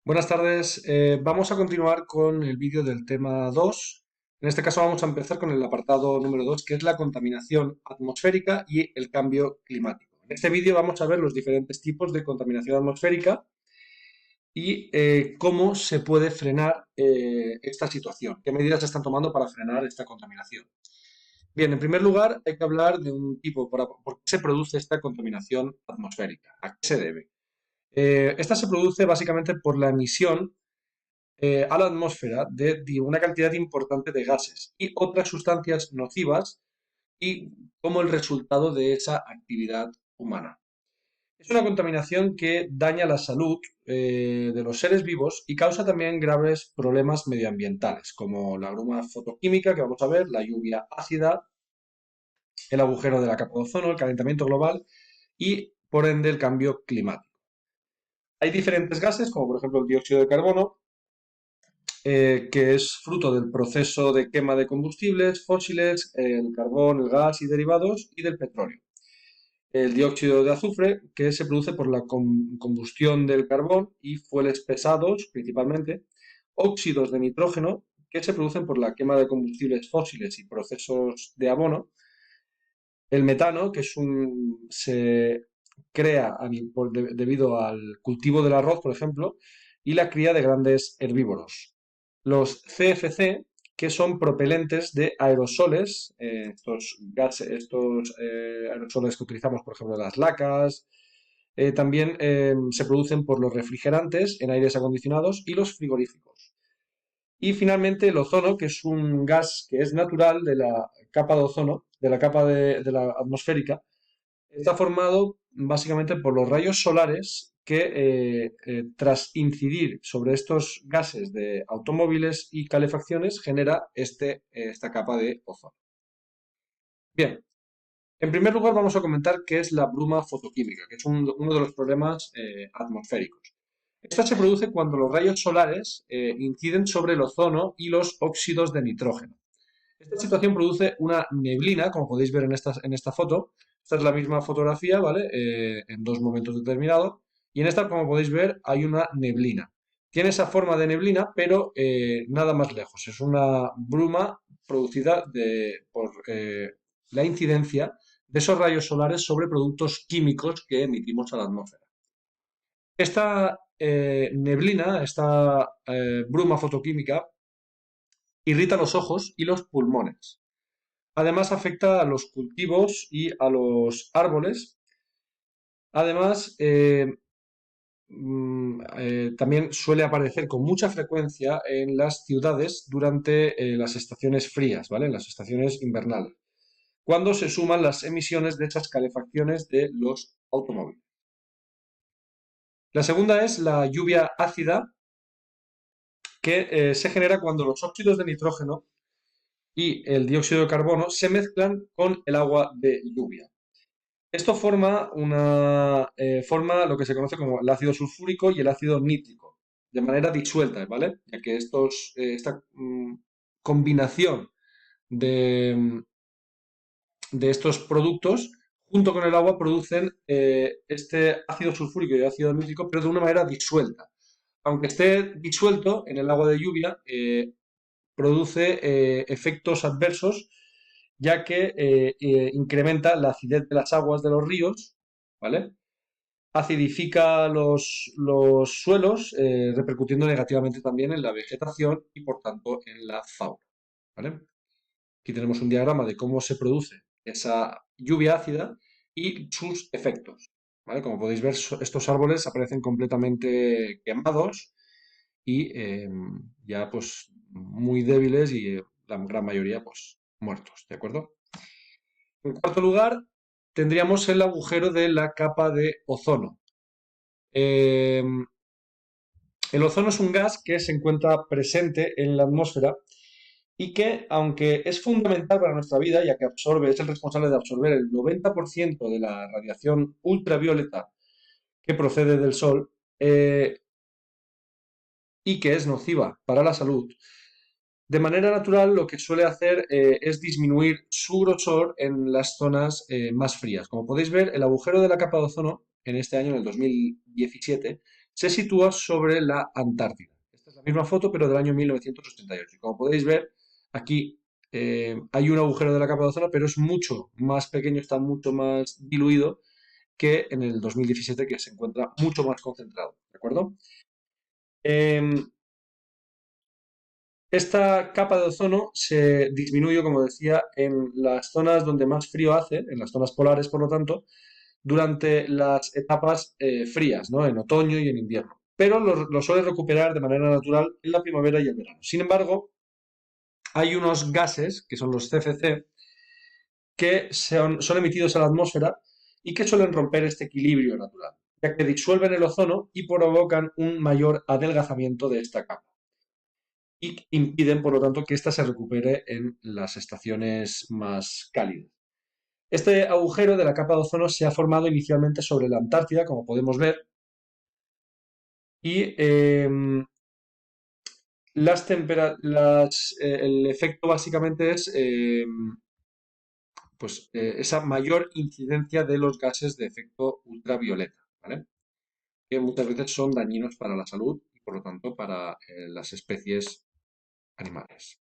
Buenas tardes. Vamos a continuar con el vídeo del tema 2. En este caso vamos a empezar con el apartado número 2, que es la contaminación atmosférica y el cambio climático. En este vídeo vamos a ver los diferentes tipos de contaminación atmosférica y cómo se puede frenar esta situación, qué medidas se están tomando para frenar esta contaminación. Bien, en primer lugar hay que hablar de un tipo, por qué se produce esta contaminación atmosférica, a qué se debe. Esta se produce básicamente por la emisión a la atmósfera de una cantidad importante de gases y otras sustancias nocivas y como el resultado de esa actividad humana. Es una contaminación que daña la salud de los seres vivos y causa también graves problemas medioambientales, como la bruma fotoquímica que vamos a ver, la lluvia ácida, el agujero de la capa de ozono, el calentamiento global y, por ende, el cambio climático. Hay diferentes gases, como por ejemplo el dióxido de carbono, que es fruto del proceso de quema de combustibles fósiles, el carbón, el gas y derivados, y del petróleo. El dióxido de azufre, que se produce por la combustión del carbón y fueles pesados, principalmente. Óxidos de nitrógeno, que se producen por la quema de combustibles fósiles y procesos de abono. El metano, que se crea debido al cultivo del arroz, por ejemplo, y la cría de grandes herbívoros. Los CFC, que son propelentes de aerosoles, estos gases, estos aerosoles que utilizamos, por ejemplo, en las lacas, también se producen por los refrigerantes en aires acondicionados y los frigoríficos. Y finalmente el ozono, que es un gas que es natural de la capa de ozono, de la capa de la atmosférica, está formado básicamente por los rayos solares que, tras incidir sobre estos gases de automóviles y calefacciones, genera esta capa de ozono. Bien, en primer lugar vamos a comentar qué es la bruma fotoquímica, que es uno de los problemas atmosféricos. Esta se produce cuando los rayos solares inciden sobre el ozono y los óxidos de nitrógeno. Esta situación produce una neblina, como podéis ver en esta foto. Esta es la misma fotografía, ¿vale? En dos momentos determinados. Y en esta, como podéis ver, hay una neblina. Tiene esa forma de neblina, pero nada más lejos. Es una bruma producida por la incidencia de esos rayos solares sobre productos químicos que emitimos a la atmósfera. Esta neblina, esta bruma fotoquímica, irrita los ojos y los pulmones. Además, afecta a los cultivos y a los árboles. Además, también suele aparecer con mucha frecuencia en las ciudades durante las estaciones frías, ¿vale? En las estaciones invernales, cuando se suman las emisiones de esas calefacciones de los automóviles. La segunda es la lluvia ácida, que se genera cuando los óxidos de nitrógeno y el dióxido de carbono se mezclan con el agua de lluvia. Esto forma lo que se conoce como el ácido sulfúrico y el ácido nítrico, de manera disuelta, ¿vale? Ya que esta combinación de, de estos productos, junto con el agua, producen este ácido sulfúrico y ácido nítrico, pero de una manera disuelta. Aunque esté disuelto en el agua de lluvia, produce efectos adversos, ya que incrementa la acidez de las aguas de los ríos, ¿vale? Acidifica los suelos, repercutiendo negativamente también en la vegetación y, por tanto, en la fauna, ¿vale? Aquí tenemos un diagrama de cómo se produce esa lluvia ácida y sus efectos, ¿vale? Como podéis ver, estos árboles aparecen completamente quemados y ya pues muy débiles y la gran mayoría pues muertos, ¿de acuerdo? En cuarto lugar, tendríamos el agujero de la capa de ozono. Eh, el ozono es un gas que se encuentra presente en la atmósfera y que, aunque es fundamental para nuestra vida, ya que es el responsable de absorber el 90% de la radiación ultravioleta que procede del Sol, y que es nociva para la salud, de manera natural lo que suele hacer es disminuir su grosor en las zonas más frías. Como podéis ver, el agujero de la capa de ozono en este año, en el 2017, se sitúa sobre la Antártida. Esta es la misma foto, pero del año 1988. Y como podéis ver, aquí hay un agujero de la capa de ozono, pero es mucho más pequeño, está mucho más diluido que en el 2017, que se encuentra mucho más concentrado. ¿De acuerdo? Em, Esta capa de ozono se disminuye, como decía, en las zonas donde más frío hace, en las zonas polares, por lo tanto, durante las etapas frías, ¿no? En otoño y en invierno. Pero lo suele recuperar de manera natural en la primavera y el verano. Sin embargo, hay unos gases, que son los CFC, que son emitidos a la atmósfera y que suelen romper este equilibrio natural, ya que disuelven el ozono y provocan un mayor adelgazamiento de esta capa y impiden, por lo tanto, que ésta se recupere en las estaciones más cálidas. Este agujero de la capa de ozono se ha formado inicialmente sobre la Antártida, como podemos ver, y el efecto básicamente es esa mayor incidencia de los gases de efecto ultravioleta, ¿vale? Que muchas veces son dañinos para la salud y por lo tanto para las especies animales.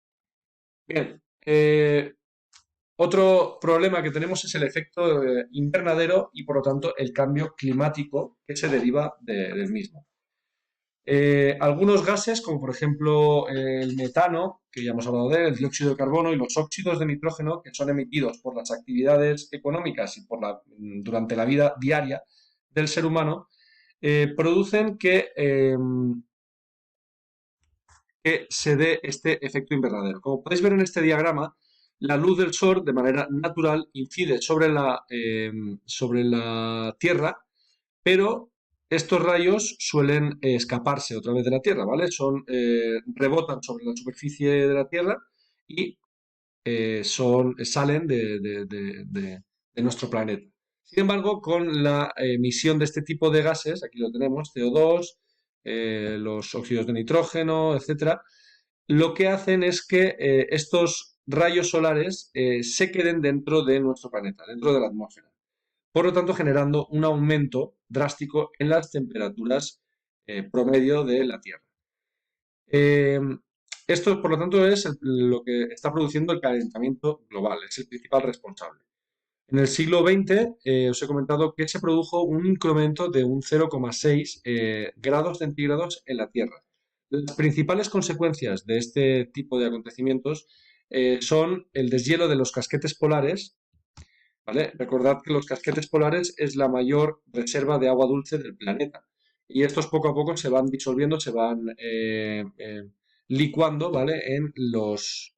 Bien, otro problema que tenemos es el efecto invernadero y por lo tanto el cambio climático que se deriva del mismo. Algunos gases, como por ejemplo el metano, que ya hemos hablado de él, el dióxido de carbono y los óxidos de nitrógeno, que son emitidos por las actividades económicas y durante la vida diaria del ser humano, producen que se dé este efecto invernadero. Como podéis ver en este diagrama, la luz del sol de manera natural incide sobre la Tierra, pero estos rayos suelen escaparse otra vez de la Tierra, ¿vale? Rebotan sobre la superficie de la Tierra y salen de nuestro planeta. Sin embargo, con la emisión de este tipo de gases, aquí lo tenemos, CO2, los óxidos de nitrógeno, etcétera, lo que hacen es que estos rayos solares se queden dentro de nuestro planeta, dentro de la atmósfera. Por lo tanto, generando un aumento drástico en las temperaturas promedio de la Tierra. Eh, Esto, por lo tanto, es lo que está produciendo el calentamiento global, es el principal responsable. En el siglo XX os he comentado que se produjo un incremento de un 0,6 grados centígrados en la Tierra. Las principales consecuencias de este tipo de acontecimientos son el deshielo de los casquetes polares, ¿vale? Recordad que los casquetes polares es la mayor reserva de agua dulce del planeta. Y estos poco a poco se van disolviendo, se van licuando, ¿vale? En los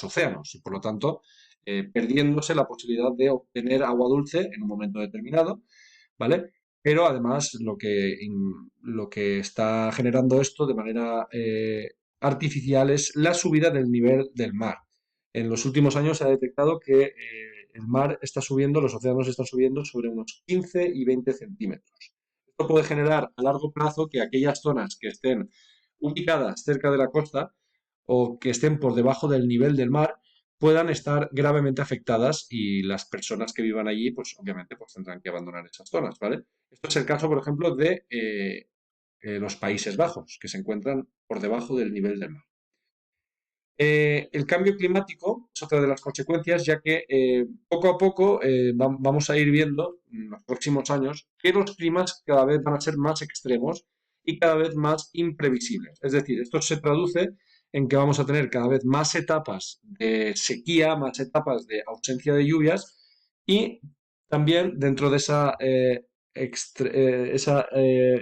océanos. Y por lo tanto, perdiéndose la posibilidad de obtener agua dulce en un momento determinado, ¿vale? Pero además lo que está generando esto de manera artificial es la subida del nivel del mar. En los últimos años se ha detectado que el mar está subiendo, los océanos están subiendo sobre unos 15 y 20 centímetros. Esto puede generar a largo plazo que aquellas zonas que estén ubicadas cerca de la costa o que estén por debajo del nivel del mar puedan estar gravemente afectadas y las personas que vivan allí, pues obviamente pues, tendrán que abandonar esas zonas, ¿vale? Esto es el caso, por ejemplo, de los Países Bajos, que se encuentran por debajo del nivel del mar. El cambio climático es otra de las consecuencias, ya que poco a poco vamos a ir viendo en los próximos años que los climas cada vez van a ser más extremos y cada vez más imprevisibles. Es decir, esto se traduce en que vamos a tener cada vez más etapas de sequía, más etapas de ausencia de lluvias y también dentro de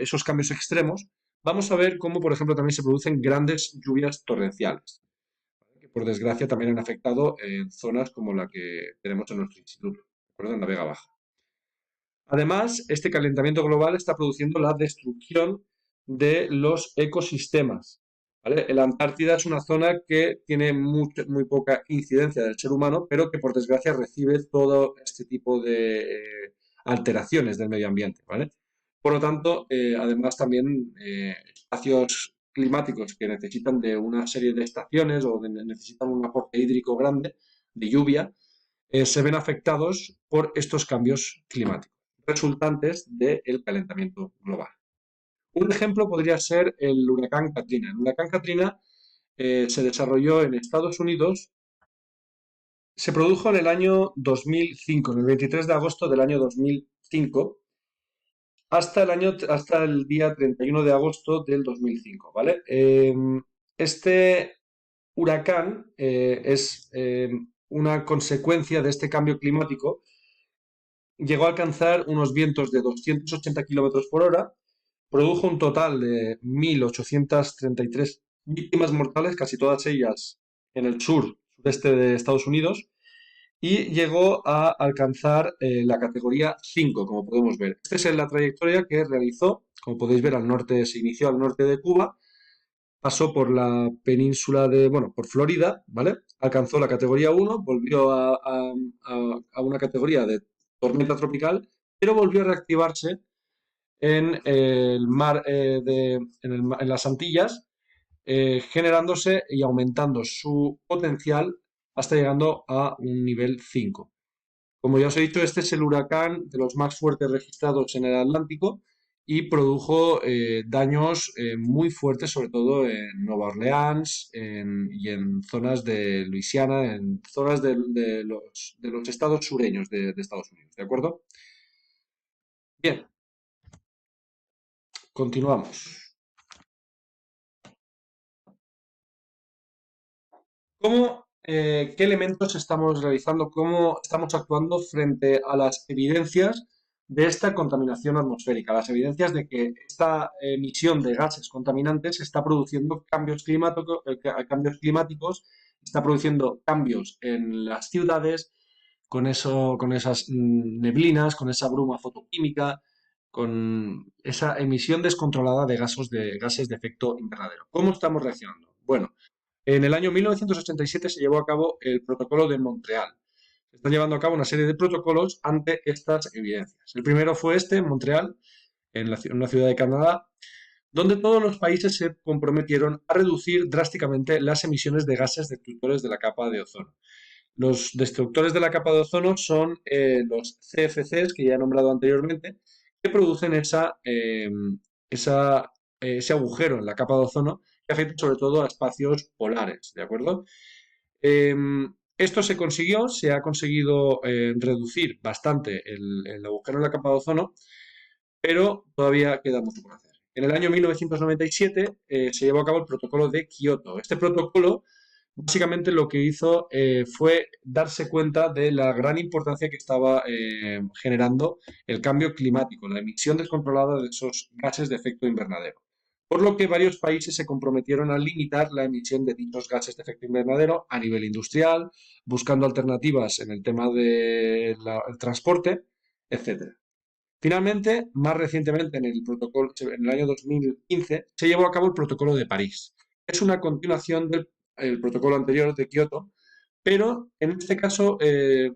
esos cambios extremos vamos a ver cómo, por ejemplo, también se producen grandes lluvias torrenciales que por desgracia también han afectado en zonas como la que tenemos en nuestro instituto, ¿de acuerdo? En la Vega Baja. Además, este calentamiento global está produciendo la destrucción de los ecosistemas, ¿vale? La Antártida es una zona que tiene muy poca incidencia del ser humano, pero que por desgracia recibe todo este tipo de alteraciones del medio ambiente, ¿vale? Por lo tanto, además también espacios climáticos que necesitan de una serie de estaciones o necesitan un aporte hídrico grande de lluvia, se ven afectados por estos cambios climáticos resultantes del calentamiento global. Un ejemplo podría ser el huracán Katrina. El huracán Katrina se desarrolló en Estados Unidos, se produjo en el año 2005, en el 23 de agosto del año 2005, hasta el día 31 de agosto del 2005, ¿vale? Este huracán es una consecuencia de este cambio climático. Llegó a alcanzar unos vientos de 280 kilómetros por hora, produjo un total de 1.833 víctimas mortales, casi todas ellas en el sureste de Estados Unidos, y llegó a alcanzar la categoría 5, como podemos ver. Esta es la trayectoria que realizó, como podéis ver, al norte, se inició al norte de Cuba, pasó por la península de, bueno, por Florida, ¿vale? Alcanzó la categoría 1, volvió a una categoría de tormenta tropical, pero volvió a reactivarse en el mar en las Antillas, generándose y aumentando su potencial hasta llegando a un nivel 5. Como ya os he dicho, este es el huracán de los más fuertes registrados en el Atlántico y produjo daños muy fuertes, sobre todo en Nueva Orleans y en zonas de Luisiana, en zonas de los estados sureños de Estados Unidos. ¿De acuerdo? Bien, continuamos. ¿Qué elementos estamos realizando? ¿Cómo estamos actuando frente a las evidencias de esta contaminación atmosférica? Las evidencias de que esta emisión de gases contaminantes está produciendo cambios climáticos, está produciendo cambios en las ciudades, con esas neblinas, con esa bruma fotoquímica, con esa emisión descontrolada de gases de efecto invernadero. ¿Cómo estamos reaccionando? Bueno, en el año 1987 se llevó a cabo el Protocolo de Montreal. Se están llevando a cabo una serie de protocolos ante estas evidencias. El primero fue este, en Montreal, en una ciudad de Canadá, donde todos los países se comprometieron a reducir drásticamente las emisiones de gases destructores de la capa de ozono. Los destructores de la capa de ozono son los CFCs, que ya he nombrado anteriormente, que producen ese agujero en la capa de ozono que afecta sobre todo a espacios polares, ¿de acuerdo? Esto se ha conseguido reducir bastante el agujero en la capa de ozono, pero todavía queda mucho por hacer. En el año 1997 se llevó a cabo el protocolo de Kioto. Este protocolo básicamente lo que hizo fue darse cuenta de la gran importancia que estaba generando el cambio climático, la emisión descontrolada de esos gases de efecto invernadero. Por lo que varios países se comprometieron a limitar la emisión de dichos gases de efecto invernadero a nivel industrial, buscando alternativas en el tema del transporte, etcétera. Finalmente, más recientemente en el año 2015, se llevó a cabo el Protocolo de París. Es una continuación del protocolo anterior de Kioto, pero en este caso se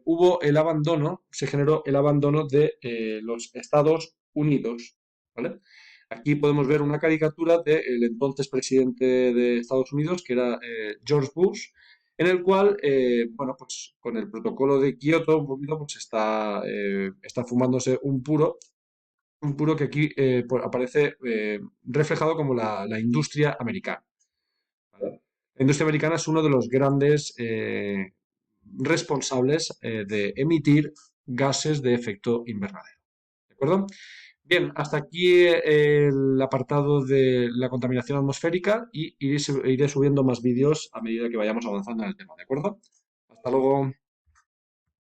generó el abandono de los Estados Unidos, ¿vale? Aquí podemos ver una caricatura del entonces presidente de Estados Unidos, que era George Bush, en el cual, bueno, pues con el protocolo de Kioto, un poquito, pues está fumándose un puro que aquí aparece reflejado como la industria americana. ¿Vale? La industria americana es uno de los grandes responsables de emitir gases de efecto invernadero. ¿De acuerdo? Bien, hasta aquí el apartado de la contaminación atmosférica y iré subiendo más vídeos a medida que vayamos avanzando en el tema, ¿de acuerdo? Hasta luego.